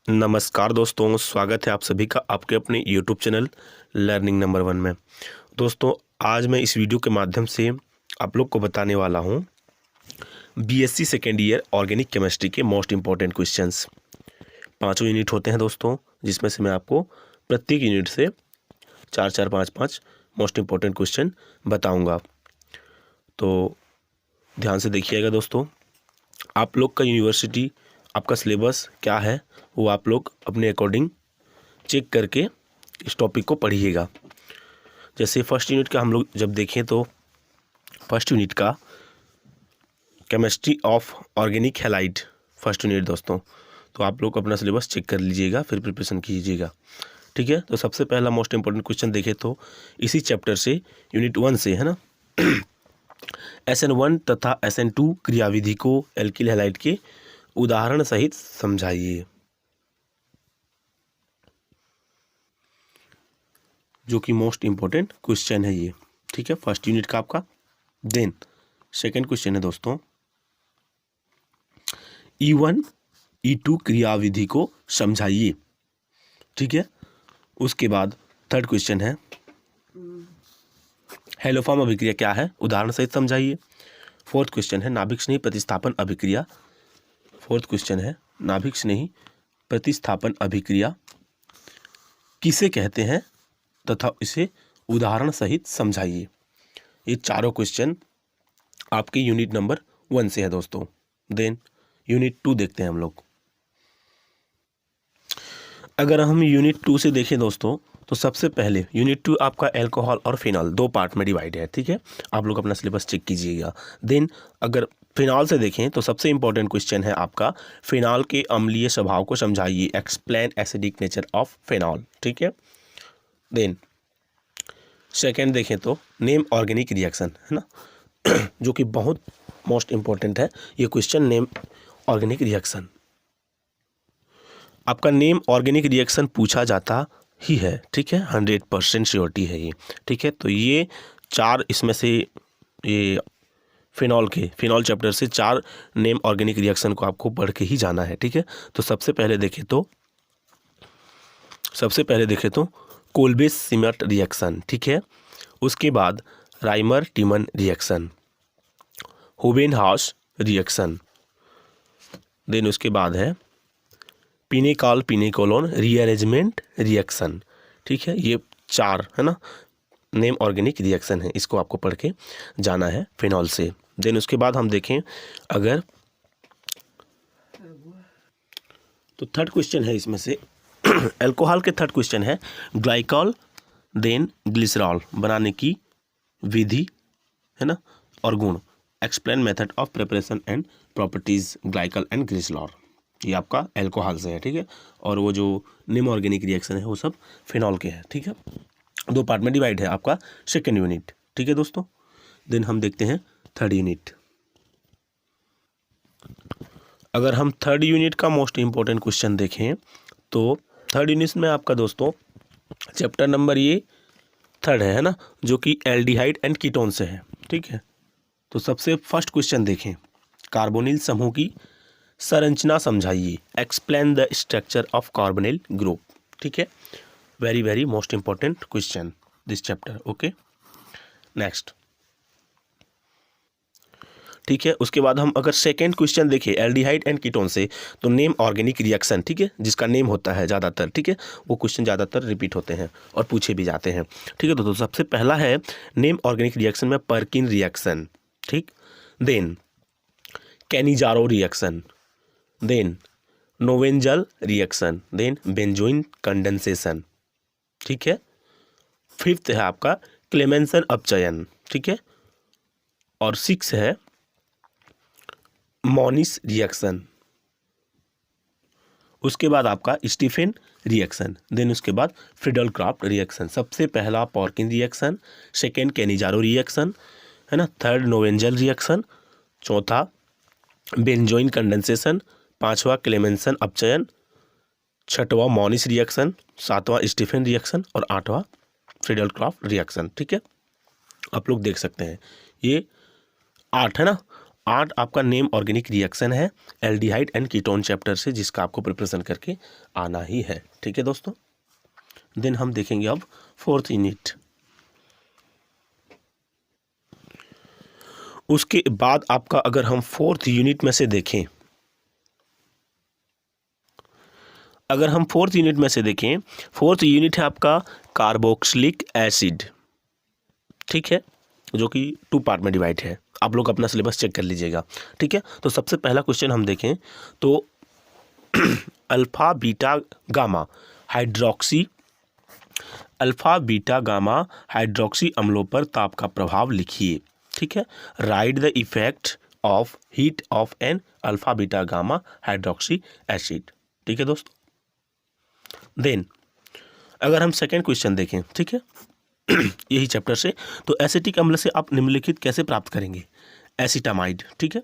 नमस्कार दोस्तों, स्वागत है आप सभी का आपके अपने यूट्यूब चैनल लर्निंग नंबर 1 में। दोस्तों, आज मैं इस वीडियो के माध्यम से आप लोग को बताने वाला हूं BSc second year organic chemistry के मोस्ट इम्पॉर्टेंट क्वेश्चंस। 5 यूनिट होते हैं दोस्तों, जिसमें से मैं आपको प्रत्येक यूनिट से 4-4, 5-5 मोस्ट इम्पॉर्टेंट क्वेश्चन बताऊँगा। तो ध्यान से देखिएगा दोस्तों। आप लोग का यूनिवर्सिटी, आपका सिलेबस क्या है वो आप लोग अपने अकॉर्डिंग चेक करके इस टॉपिक को पढ़िएगा। जैसे फर्स्ट यूनिट का हम लोग जब देखें तो फर्स्ट यूनिट का chemistry of organic halide first unit दोस्तों, तो आप लोग अपना सिलेबस चेक कर लीजिएगा, फिर प्रिपरेशन कीजिएगा। ठीक है, तो सबसे पहला मोस्ट इंपॉर्टेंट क्वेश्चन देखें तो इसी चैप्टर से यूनिट 1 से है ना SN1 तथा SN2 क्रियाविधि को एल्किल हैलाइड के उदाहरण सहित समझाइए, जो कि मोस्ट इम्पोर्टेंट क्वेश्चन है ये। ठीक है, फर्स्ट यूनिट का आपका। देन सेकंड क्वेश्चन है दोस्तों, E1 E2 क्रियाविधि को समझाइए। ठीक है, उसके बाद थर्ड क्वेश्चन है हेलोफॉर्म अभिक्रिया क्या है, उदाहरण सहित समझाइए। फोर्थ क्वेश्चन है नाभिक स्नेही प्रतिस्थापन अभिक्रिया। फोर्थ क्वेश्चन है नाभिक स्नेही प्रतिस्थापन अभिक्रिया किसे कहते हैं तथा इसे उदाहरण सहित समझाइए। ये चारों क्वेश्चन आपके यूनिट नंबर 1 से है दोस्तों। देन यूनिट 2 देखते हैं हम लोग। अगर हम यूनिट 2 से देखें दोस्तों, तो सबसे पहले यूनिट 2 आपका अल्कोहल और फिनॉल 2 पार्ट में डिवाइड है। ठीक है, आप लोग अपना सिलेबस चेक कीजिएगा। देन अगर फिनॉल से देखें तो सबसे इंपॉर्टेंट क्वेश्चन है आपका फिनॉल के अम्लीय स्वभाव को समझाइए, explain acidic nature of phenol. ठीक है, देन सेकेंड देखें तो नेम ऑर्गेनिक रिएक्शन है ना जो कि बहुत मोस्ट इम्पॉर्टेंट है ये क्वेश्चन। नेम ऑर्गेनिक रिएक्शन, आपका नेम ऑर्गेनिक रिएक्शन पूछा जाता ही है। ठीक है, 100% श्योरिटी है ये। ठीक है, तो ये 4 इसमें से ये फिनॉल चैप्टर से 4 नेम ऑर्गेनिक रिएक्शन को आपको पढ़ के ही जाना है। ठीक है, तो सबसे पहले देखें तो कोल्बेस सिमट रिएक्शन। ठीक है, उसके बाद Rymer Tiemann reaction, होवेनहाउस reaction, then उसके बाद है पिनेकाल पिनेकोलोन रीअरेंजमेंट रिएक्शन। ठीक है, ये 4 है ना नेम ऑर्गेनिक रिएक्शन है, इसको आपको पढ़ के जाना है फिनॉल से। देन उसके बाद हम देखें अगर तो थर्ड क्वेश्चन है इसमें से अल्कोहल के थर्ड क्वेश्चन है ग्लाइकॉल देन ग्लिसरॉल बनाने की विधि है ना और गुण, explain method of preparation and properties glycol and glycerol. ये आपका अल्कोहल से है। ठीक है, और वो जो नेम ऑर्गेनिक रिएक्शन है वो सब फिनॉल के हैं। ठीक है, 2 पार्ट में डिवाइड है आपका सेकेंड यूनिट। ठीक है दोस्तों, देन हम देखते हैं थर्ड यूनिट। अगर हम थर्ड यूनिट का मोस्ट इम्पोर्टेंट क्वेश्चन देखें तो थर्ड यूनिट में आपका दोस्तों चैप्टर नंबर ये थर्ड है ना, जो कि एल्डिहाइड एंड कीटोन से है। ठीक है, तो सबसे फर्स्ट क्वेश्चन देखें कार्बोनिल समूह की संरचना समझाइए, explain the structure of carbonyl group. ठीक है, very very most important question this chapter. Okay, next. ठीक है, उसके बाद हम अगर सेकेंड क्वेश्चन देखें एल्डिहाइड एंड कीटोन से तो नेम ऑर्गेनिक रिएक्शन। ठीक है, जिसका नेम होता है ज़्यादातर। ठीक है, वो क्वेश्चन ज़्यादातर रिपीट होते हैं और पूछे भी जाते हैं। ठीक है, तो सबसे पहला है नेम ऑर्गेनिक रिएक्शन में पर्किन रिएक्शन। ठीक, then Cannizzaro reaction, then Knoevenagel reaction, then benzoin condensation. ठीक है, फिफ्थ है आपका क्लेमेंसन अपचयन। ठीक है, और 6 है मॉनिस रिएक्शन। उसके बाद आपका स्टीफेन रिएक्शन, देन उसके बाद फ्रीडल क्राफ्ट रिएक्शन। सबसे पहला Perkin reaction, second Cannizzaro reaction है ना, थर्ड नोवेंजल रिएक्शन, चौथा बेंजोइन कंडेंसेशन, 5वां क्लेमेंसन अपचयन, 6वां मॉनिस रिएक्शन, 7वां स्टीफेन रिएक्शन और 8वां फ्रीडल क्राफ्ट रिएक्शन। ठीक है, आप लोग देख सकते हैं ये 8 है ना, 8 आपका नेम ऑर्गेनिक रिएक्शन है एल्डिहाइड एंड कीटोन चैप्टर से, जिसका आपको प्रिपरेशन करके आना ही है। ठीक है दोस्तों, देन हम देखेंगे अब 4th यूनिट। उसके बाद आपका अगर हम 4th यूनिट में से देखें, अगर हम 4th यूनिट में से देखें, 4th यूनिट है आपका कार्बोक्सिलिक एसिड। ठीक है, जो कि 2 पार्ट में डिवाइड है। आप लोग अपना सिलेबस चेक कर लीजिएगा। ठीक है, तो सबसे पहला क्वेश्चन हम देखें तो अल्फा बीटा गामा हाइड्रोक्सी अम्लों पर ताप का प्रभाव लिखिए। ठीक है, write the effect of heat of an alpha beta gamma hydroxy acid. ठीक है दोस्तों, देन अगर हम सेकेंड क्वेश्चन देखें, ठीक है, यही चैप्टर से, तो एसिटिक अम्ल से आप निम्नलिखित कैसे प्राप्त करेंगे? एसिटामाइड। ठीक है,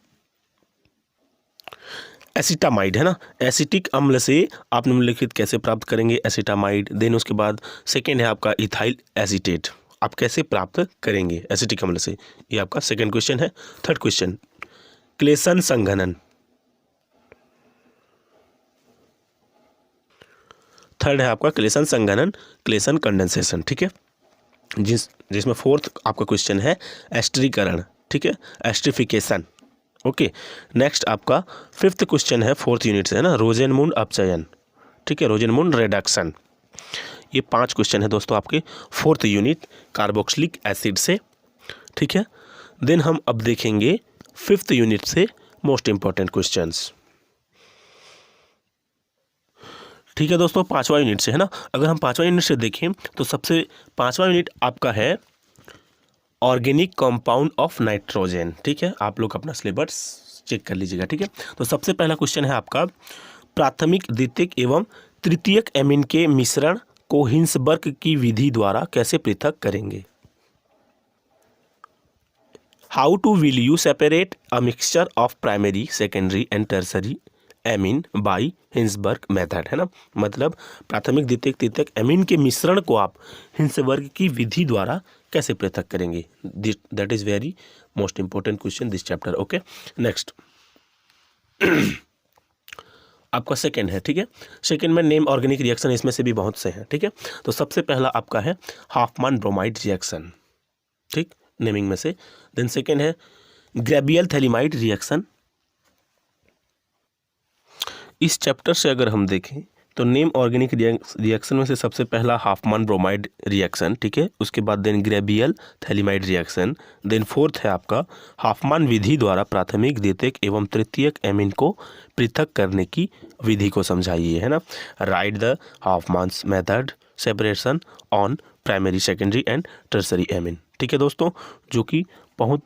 एसिटामाइड है ना, एसिटिक अम्ल से आप निम्नलिखित कैसे प्राप्त करेंगे? एसिटामाइड। देन उसके बाद सेकेंड है आपका इथाइल एसीटेट, आप कैसे प्राप्त करेंगे एसिटिक अम्ल से? ये आपका सेकेंड क्वेश्चन है। थर्ड क्वेश्चन, क्लेसन संघनन। थर्ड है आपका क्लेसन संघनन, क्लेसन कंडेंसेशन। ठीक है, जिसमें फोर्थ आपका क्वेश्चन है एस्टरीकरण। ठीक है, एस्ट्रिफिकेशन। ओके, नेक्स्ट आपका 5th क्वेश्चन है 4th यूनिट से, है ना, रोजेनमुंड अपचयन। ठीक है, रोजेनमुंड रिडक्शन। ये 5 क्वेश्चन है दोस्तों आपके 4th यूनिट कार्बोक्सिलिक एसिड से। ठीक है, देन हम अब देखेंगे 5th यूनिट से मोस्ट इंपॉर्टेंट क्वेश्चंस। ठीक है दोस्तों, 5वां यूनिट से, है ना। अगर हम 5वां यूनिट से देखें तो सबसे 5वां यूनिट आपका है ऑर्गेनिक कंपाउंड ऑफ नाइट्रोजन। ठीक है, आप लोग अपना सिलेबस चेक कर लीजिएगा। ठीक है, तो सबसे पहला क्वेश्चन है आपका, प्राथमिक, द्वितीयक एवं तृतीयक एमीन के मिश्रण को हिंसबर्ग की विधि द्वारा कैसे पृथक करेंगे? How to will you separate a mixture of primary, secondary and tertiary amine by Hinsberg method, है ना। मतलब प्राथमिक, द्वितीयक, तृतीयक एमीन के मिश्रण को आप हिंसबर्ग की विधि द्वारा कैसे पृथक करेंगे? That is very most important question this chapter. Okay, next आपका सेकेंड है। ठीक है, सेकेंड में नेम ऑर्गेनिक रिएक्शन, इसमें से भी बहुत से हैं। ठीक है, तो सबसे पहला आपका है हाफमान ब्रोमाइड रिएक्शन। ठीक, नेमिंग में से। देन सेकेंड है ग्रेबियल थैलिमाइड रिएक्शन। इस चैप्टर से अगर हम देखें तो नेम ऑर्गेनिक रिएक्शन में से सबसे पहला हाफमान ब्रोमाइड रिएक्शन। ठीक है, उसके बाद then Gabriel phthalimide reaction. Then fourth है आपका हाफमान विधि द्वारा प्राथमिक, द्वितीयक एवं तृतीयक एमीन को पृथक करने की विधि को समझाइए, है ना। Write the Hofmann's method separation on primary, secondary and tertiary amine. ठीक है दोस्तों, जो कि बहुत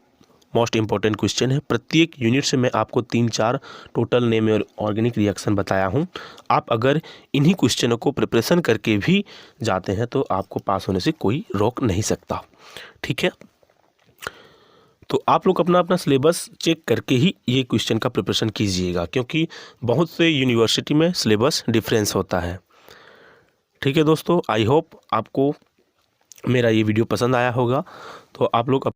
मोस्ट इंपॉर्टेंट क्वेश्चन है। प्रत्येक यूनिट से मैं आपको 3-4 टोटल नेम ऑर्गेनिक रिएक्शन बताया हूँ। आप अगर इन्हीं क्वेश्चनों को प्रिपरेशन करके भी जाते हैं तो आपको पास होने से कोई रोक नहीं सकता। ठीक है, तो आप लोग अपना सिलेबस चेक करके ही ये क्वेश्चन का प्रिपरेशन कीजिएगा, क्योंकि बहुत से यूनिवर्सिटी में सिलेबस डिफरेंस होता है। ठीक है दोस्तों, आई होप आपको मेरा ये वीडियो पसंद आया होगा। तो आप लोग